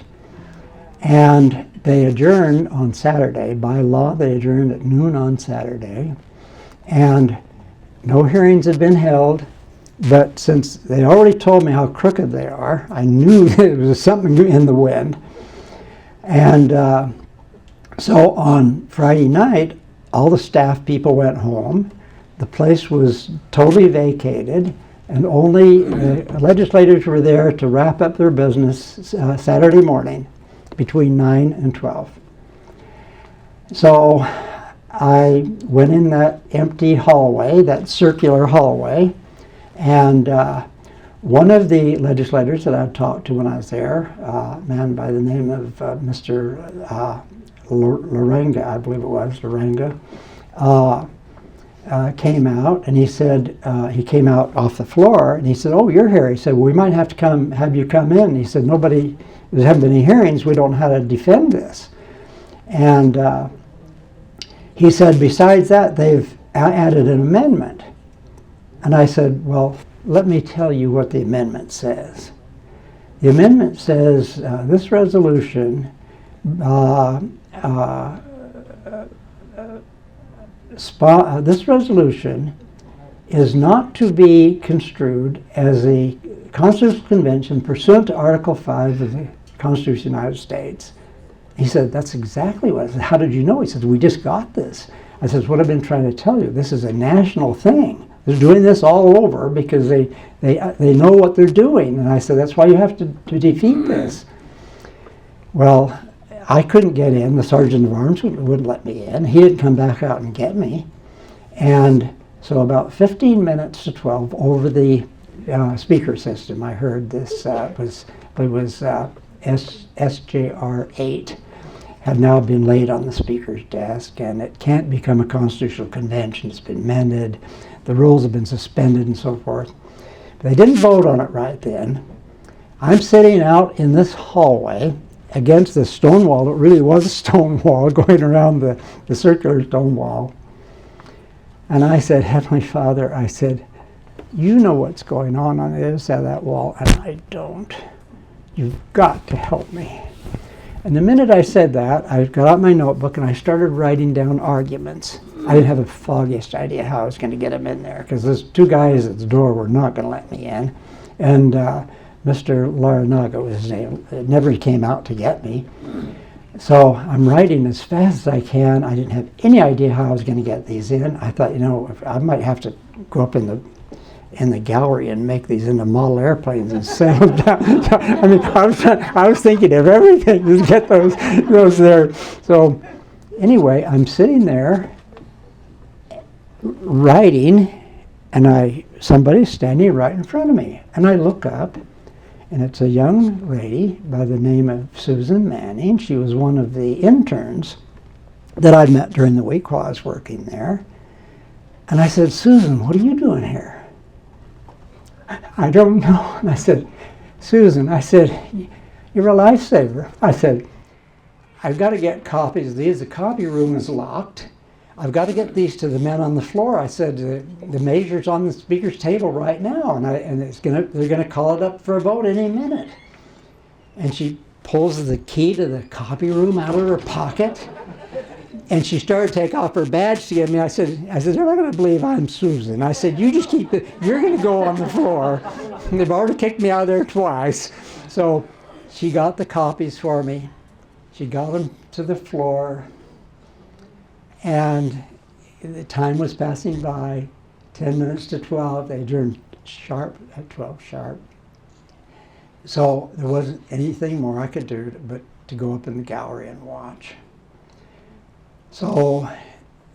And they adjourned on Saturday. By law, they adjourned at noon on Saturday. And no hearings had been held, but since they already told me how crooked they are, I knew there was something in the wind. And so on Friday night, all the staff people went home. The place was totally vacated, and only the legislators were there to wrap up their business Saturday morning between 9 and 12. So I went in that empty hallway, that circular hallway, and one of the legislators that I talked to when I was there, a man by the name of Mr. Laranga, I believe it was, Laranga, came out, and he said, he came out off the floor, and he said, oh, you're here. He said, well, we might have to have you come in. He said, there haven't been any hearings, we don't know how to defend this. And he said, besides that, they've added an amendment. And I said, well, let me tell you what the amendment says. The amendment says this resolution is not to be construed as a constitutional convention pursuant to Article 5 of the Constitution of the United States. He said, that's exactly what I said. How did you know? He said, we just got this. I said, what I've been trying to tell you. This is a national thing. They're doing this all over because they know what they're doing. And I said, that's why you have to defeat this. Well, I couldn't get in. The sergeant of arms wouldn't let me in. He didn't come back out and get me. And so about 15 minutes to 12 over the speaker system, I heard this was SJR 8 had now been laid on the speaker's desk, and it can't become a constitutional convention. It's been amended, the rules have been suspended, and so forth. But they didn't vote on it right then. I'm sitting out in this hallway against the stone wall. It really was a stone wall going around the circular stone wall. And I said, Heavenly Father, I said, you know what's going on the other side of that wall, and I don't. You've got to help me. And the minute I said that, I got out my notebook and I started writing down arguments. I didn't have the foggiest idea how I was going to get them in there, because those two guys at the door were not going to let me in. And Mr. Laranaga was his name. Never came out to get me. So I'm writing as fast as I can. I didn't have any idea how I was going to get these in. I thought, I might have to go up in the gallery and make these into model airplanes and send them down. So, I mean, I was thinking of everything to get those there. So anyway, I'm sitting there writing, and somebody's standing right in front of me. And I look up, and it's a young lady by the name of Susan Manning. She was one of the interns that I met during the week while I was working there. And I said, Susan, what are you doing here? I don't know. And I said, Susan, I said, you're a lifesaver. I said, I've got to get copies of these. The copy room is locked. I've got to get these to the men on the floor. I said, the measure's on the speaker's table right now, and they're going to call it up for a vote any minute. And she pulls the key to the copy room out of her pocket, and she started to take off her badge to give me. I said, they're not going to believe I'm Susan. I said, you just keep it. You're going to go on the floor. And they've already kicked me out of there twice. So she got the copies for me. She got them to the floor, and the time was passing by, 10 minutes to 12. They adjourned sharp at 12 sharp. So there wasn't anything more I could do but to go up in the gallery and watch. So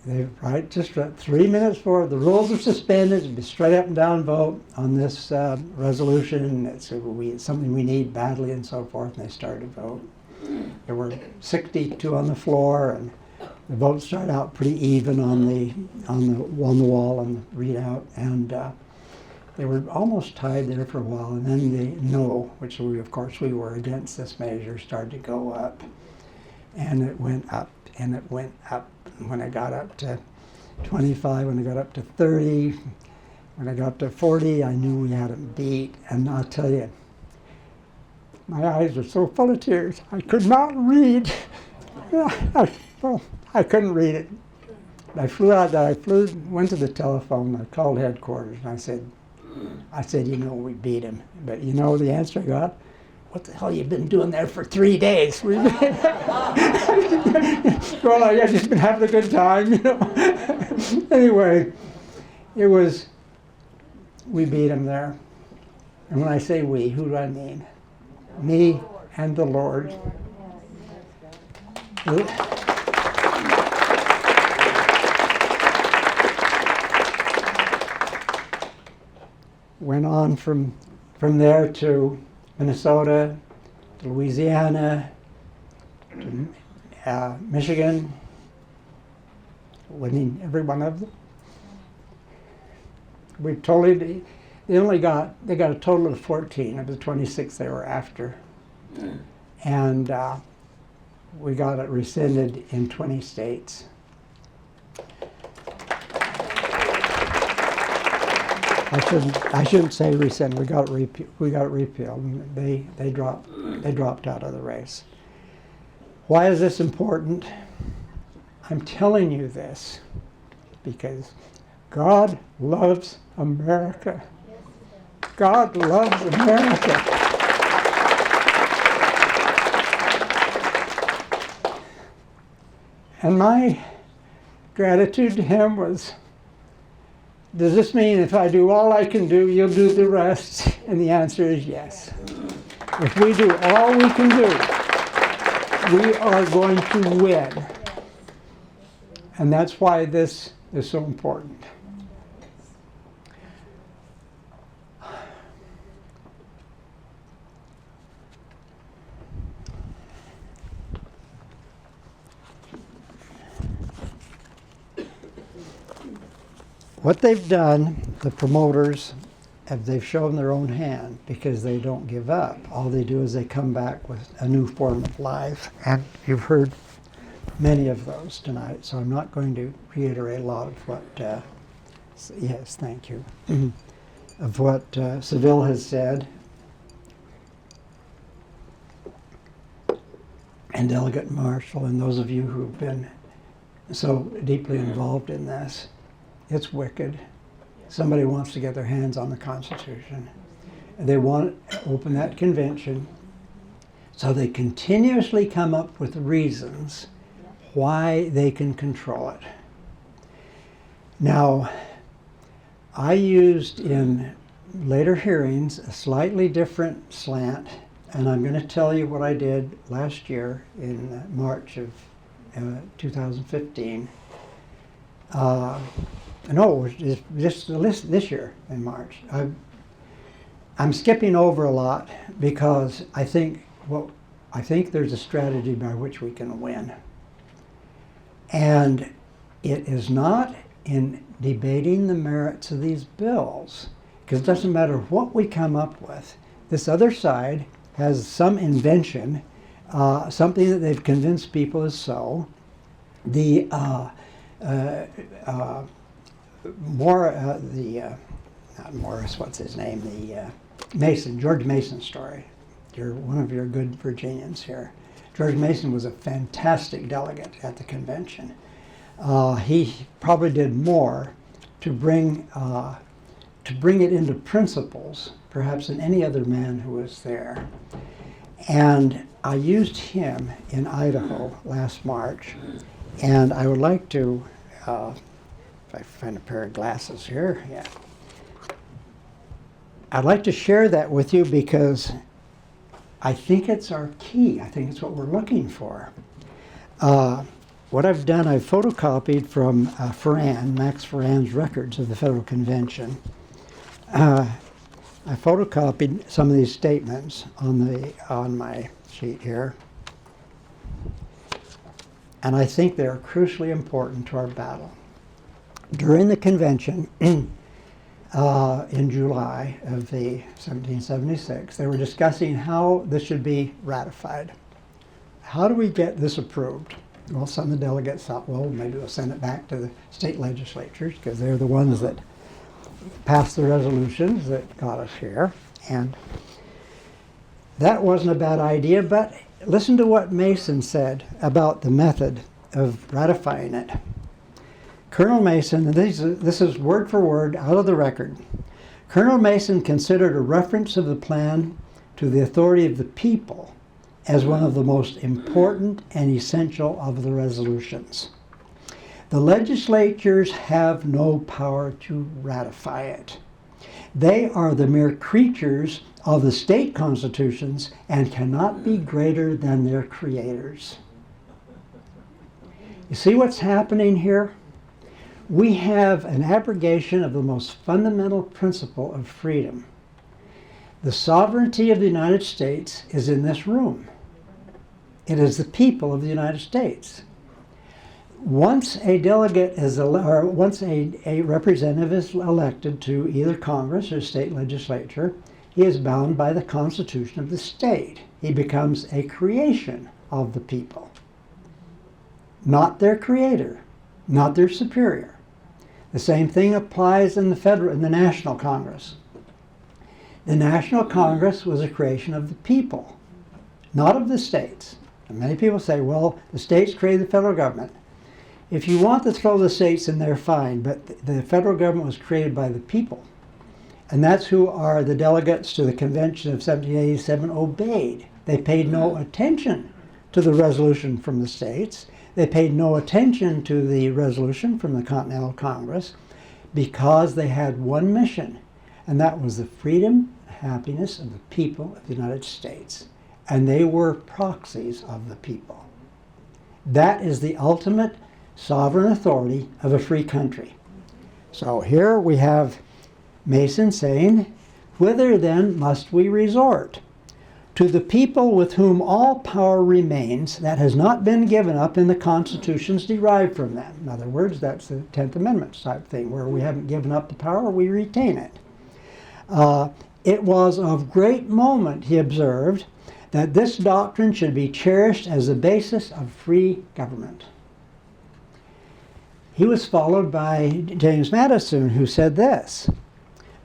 they just 3 minutes before the rules are suspended, it'd be straight up and down vote on this resolution. It's something we need badly and so forth, and they started to vote. There were 62 on the floor, and the votes started out pretty even on the wall on the readout, and they were almost tied there for a while, and then the no, which of course we were against this measure, started to go up, and it went up, and it went up. When I got up to 25, when I got up to 30, when I got up to 40, I knew we had it beat, and I'll tell you, my eyes were so full of tears, I could not read. I couldn't read it. I flew out there, went to the telephone, I called headquarters, and I said, you know, we beat him. But you know the answer I got? What the hell you been doing there for 3 days? Well, I've just been having a good time, you know. Anyway, we beat him there. And when I say we, who do I mean? Me and the Lord. Went on from there to Minnesota, to Louisiana, to Michigan, winning every one of them. We totally, they got a total of 14 of the 26 they were after. And we got it rescinded in 20 states. I shouldn't say rescinded. We got it repealed. They dropped out of the race. Why is this important? I'm telling you this because God loves America. God loves America. And my gratitude to him was, does this mean if I do all I can do, you'll do the rest? And the answer is yes. If we do all we can do, we are going to win. And that's why this is so important. What they've done, the promoters, they've shown their own hand because they don't give up. All they do is they come back with a new form of life. And you've heard many of those tonight, so I'm not going to reiterate a lot of what, yes, thank you, of what Seville has said. And Delegate Marshall and those of you who've been so deeply involved in this. It's wicked. Somebody wants to get their hands on the Constitution. They want to open that convention. So they continuously come up with reasons why they can control it. Now, I used in later hearings a slightly different slant, and I'm going to tell you what I did last year in March of 2015. No, it was just this year in March. I'm skipping over a lot because I think there's a strategy by which we can win. And it is not in debating the merits of these bills, because it doesn't matter what we come up with. This other side has some invention, something that they've convinced people is so. The not Morris, what's his name? The George Mason story. You're one of your good Virginians here. George Mason was a fantastic delegate at the convention. He probably did more to bring it into principles, perhaps, than any other man who was there. And I used him in Idaho last March, and I would like to, if I find a pair of glasses here, yeah. I'd like to share that with you because I think it's our key. I think it's what we're looking for. What I've done, I've photocopied from Max Ferrand's records of the Federal Convention. I photocopied some of these statements on my sheet here, and I think they're crucially important to our battle. During the convention in July of the 1776, they were discussing how this should be ratified. How do we get this approved? Well, some of the delegates thought, well, maybe we'll send it back to the state legislatures because they're the ones that passed the resolutions that got us here. And that wasn't a bad idea, but listen to what Mason said about the method of ratifying it. Colonel Mason, and this is word for word out of the record. Colonel Mason considered a reference of the plan to the authority of the people as one of the most important and essential of the resolutions. The legislatures have no power to ratify it. They are the mere creatures of the state constitutions and cannot be greater than their creators. You see what's happening here? We have an abrogation of the most fundamental principle of freedom. The sovereignty of the United States is in this room. It is the people of the United States. Once a delegate is once a representative is elected to either Congress or state legislature, he is bound by the Constitution of the state. He becomes a creation of the people, not their creator, not their superior. The same thing applies in the National Congress. The National Congress was a creation of the people, not of the states. And many people say, well, the states created the federal government. If you want to throw the states in there, fine, but the federal government was created by the people. And that's who are the delegates to the Convention of 1787 obeyed. They paid no attention to the resolution from the states. They paid no attention to the resolution from the Continental Congress because they had one mission, and that was the freedom and happiness of the people of the United States. And they were proxies of the people. That is the ultimate sovereign authority of a free country. So here we have Mason saying, "Whither then must we resort? To the people with whom all power remains that has not been given up in the constitutions derived from them." In other words, that's the 10th Amendment type thing, where we haven't given up the power, we retain it. It was of great moment, he observed, that this doctrine should be cherished as the basis of free government. He was followed by James Madison, who said this,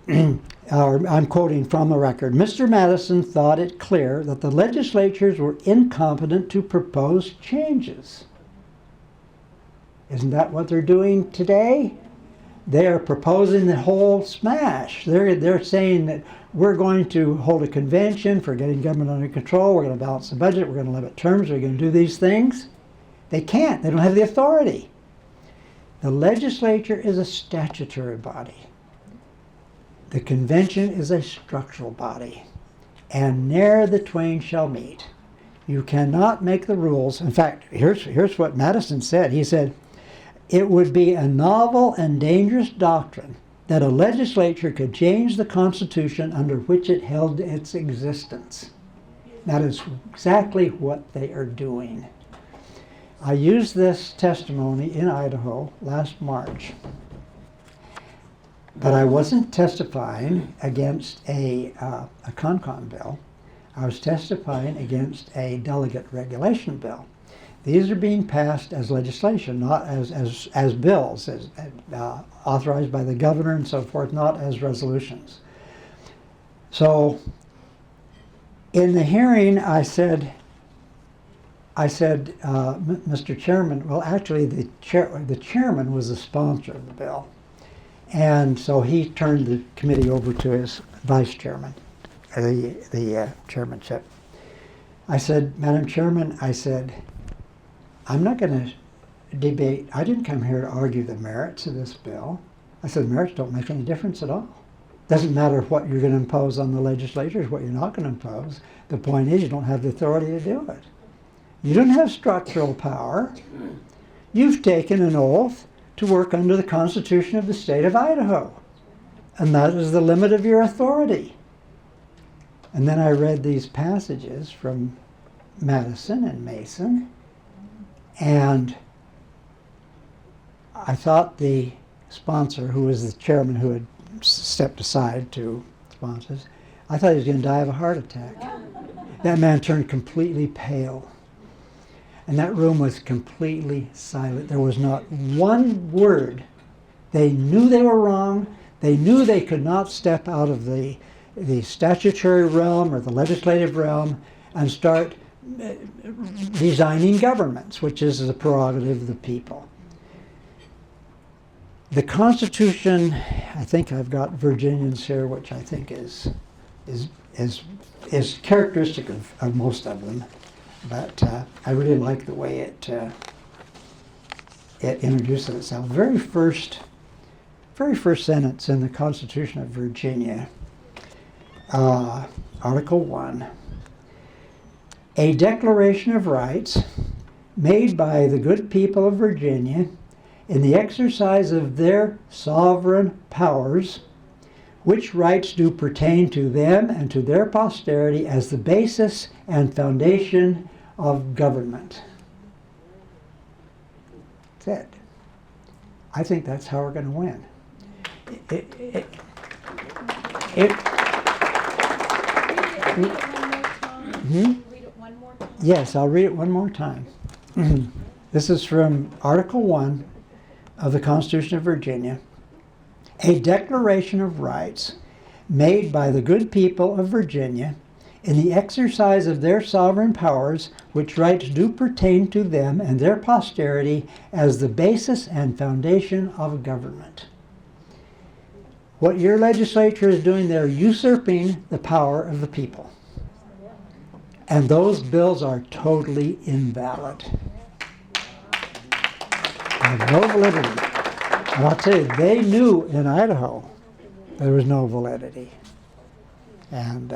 I'm quoting from the record, "Mr. Madison thought it clear that the legislatures were incompetent to propose changes." Isn't that what they're doing today? They are proposing the whole smash. They're saying that we're going to hold a convention for getting government under control, we're going to balance the budget, we're going to limit terms, we're going to do these things. They can't. They don't have the authority. The legislature is a statutory body. The convention is a structural body. And ne'er the twain shall meet. You cannot make the rules. In fact, here's what Madison said. He said, "It would be a novel and dangerous doctrine that a legislature could change the Constitution under which it held its existence." That is exactly what they are doing. I used this testimony in Idaho last March, but I wasn't testifying against a con bill. I was testifying against a delegate regulation bill. These are being passed as legislation, not as bills, as authorized by the governor and so forth, not as resolutions. So in the hearing, I said, Mr. Chairman, well, actually the chairman was the sponsor of the bill. And so he turned the committee over to his vice chairman, the chairmanship. I said, Madam Chairman, I said, I'm not going to debate. I didn't come here to argue the merits of this bill. I said, merits don't make any difference at all. Doesn't matter what you're going to impose on the legislators, what you're not going to impose. The point is you don't have the authority to do it. You don't have structural power. You've taken an oath to work under the Constitution of the state of Idaho. And that is the limit of your authority. And then I read these passages from Madison and Mason, and I thought the sponsor, who was the chairman who had stepped aside to sponsors, I thought he was going to die of a heart attack. That man turned completely pale. And that room was completely silent. There was not one word. They knew they were wrong. They knew they could not step out of the statutory realm or the legislative realm and start designing governments, which is the prerogative of the people. The Constitution, I think I've got Virginians here, which I think is characteristic of most of them, but I really like the way it introduces itself. Very first sentence in the Constitution of Virginia, Article 1, a declaration of rights made by the good people of Virginia in the exercise of their sovereign powers, which rights do pertain to them and to their posterity as the basis and foundation of government. That's it. I think that's how we're going to win. Yes, I'll read it one more time. This is from Article 1 of the Constitution of Virginia. A declaration of rights made by the good people of Virginia in the exercise of their sovereign powers, which rights do pertain to them and their posterity as the basis and foundation of government. What your legislature is doing, they're usurping the power of the people. And those bills are totally invalid. They have no validity. And I'll tell you, they knew in Idaho there was no validity. And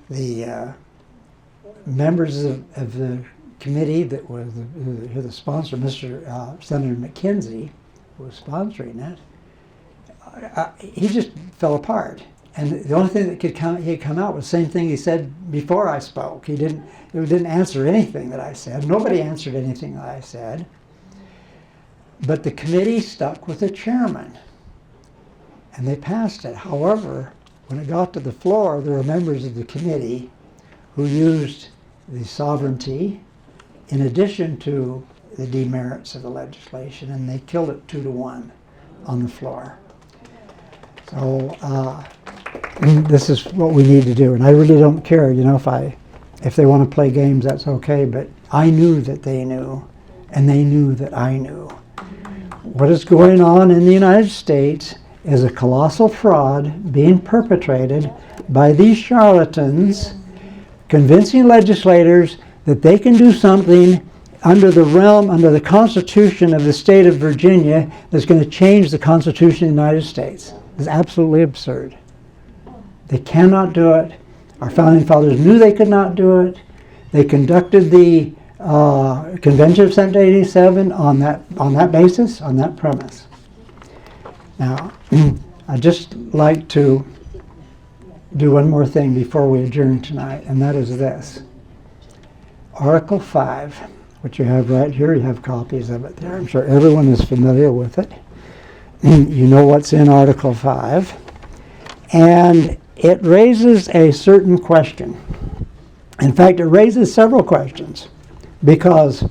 the members of the committee that was the sponsor, Senator McKenzie, who was sponsoring it, he just fell apart. And the only thing that he could come out was the same thing he said before I spoke. He didn't answer anything that I said. Nobody answered anything that I said. But the committee stuck with the chairman, and they passed it. However, when it got to the floor, there were members of the committee who used the sovereignty in addition to the demerits of the legislation, and they killed it 2-1 on the floor. So this is what we need to do, and I really don't care, if they want to play games, that's okay, but I knew that they knew, and they knew that I knew. What is going on in the United States is a colossal fraud being perpetrated by these charlatans, convincing legislators that they can do something under the Constitution of the state of Virginia that's going to change the Constitution of the United States. It's absolutely absurd. They cannot do it. Our founding fathers knew they could not do it. They conducted the Convention of 1787 on that basis, on that premise. Now, I'd just like to do one more thing before we adjourn tonight, and that is this. Article 5, which you have right here, you have copies of it there. I'm sure everyone is familiar with it. You know what's in Article 5. And it raises a certain question. In fact, it raises several questions. Because,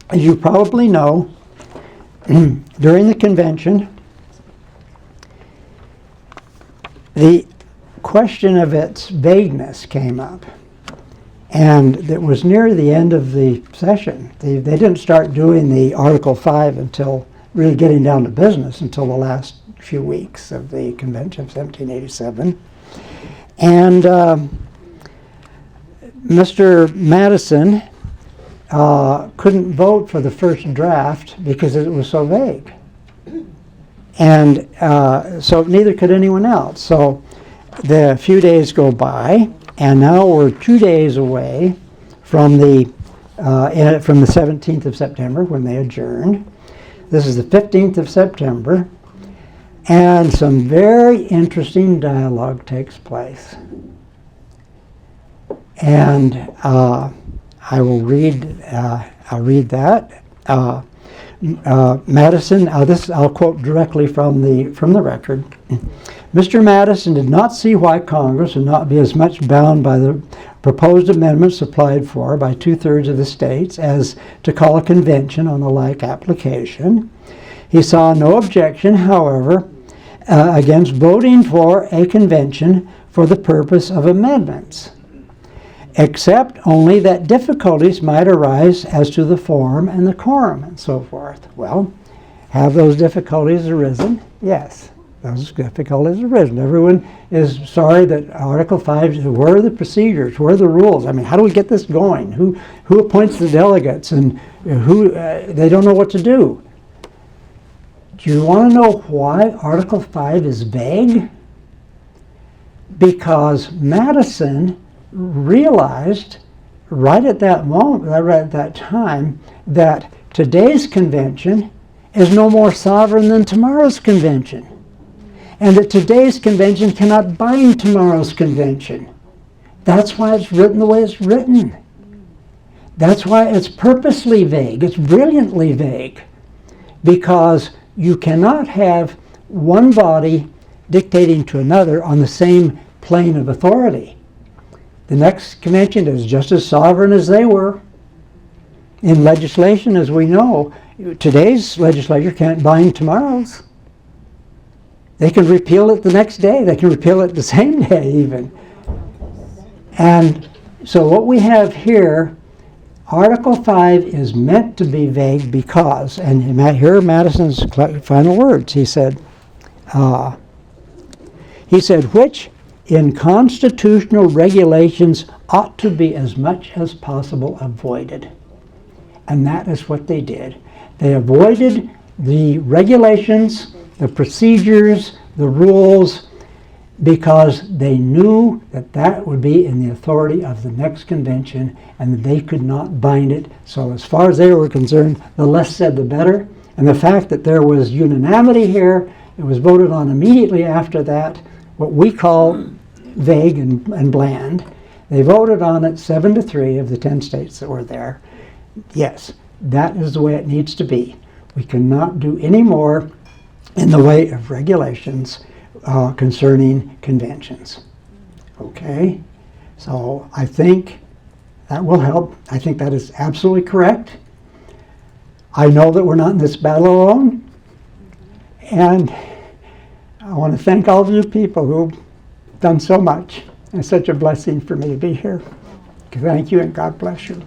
as you probably know, during the convention, the question of its vagueness came up. And it was near the end of the session. They didn't start doing the Article 5 until really getting down to business until the last few weeks of the Convention of 1787. And Mr. Madison couldn't vote for the first draft because it was so vague. And so neither could anyone else. So the few days go by, and now we're 2 days away from the 17th of September when they adjourned. This is the 15th of September, and some very interesting dialogue takes place. And I will read. I'll read that. Madison. I'll quote directly from the record. Mr. Madison did not see why Congress would not be as much bound by the proposed amendments applied for by 2/3 of the states as to call a convention on a like application. He saw no objection, however, against voting for a convention for the purpose of amendments, except only that difficulties might arise as to the form and the quorum and so forth. Well, have those difficulties arisen? Yes, those difficulties arisen. Everyone is sorry that Article 5, where are the procedures? Where are the rules? I mean, how do we get this going? Who appoints the delegates? And they don't know what to do. Do you want to know why Article 5 is vague? Because Madison realized right at that moment, right at that time, that today's convention is no more sovereign than tomorrow's convention, and that today's convention cannot bind tomorrow's convention. That's why it's written the way it's written. That's why it's purposely vague. It's brilliantly vague, because you cannot have one body dictating to another on the same plane of authority. The next convention is just as sovereign as they were. In legislation, as we know, today's legislature can't bind tomorrow's. They can repeal it the next day. They can repeal it the same day even. And so what we have here, Article 5 is meant to be vague because, and here are Madison's final words. He said, which in constitutional regulations ought to be as much as possible avoided. And that is what they did. They avoided the regulations, the procedures, the rules, because they knew that that would be in the authority of the next convention and that they could not bind it. So as far as they were concerned, the less said the better. And the fact that there was unanimity here, it was voted on immediately after that, what we call vague and bland. They voted on it 7-3 of the 10 states that were there. Yes, that is the way it needs to be. We cannot do any more in the way of regulations concerning conventions. Okay? So I think that will help. I think that is absolutely correct. I know that we're not in this battle alone. And I want to thank all of you people who've done so much. It's such a blessing for me to be here. Thank you, and God bless you.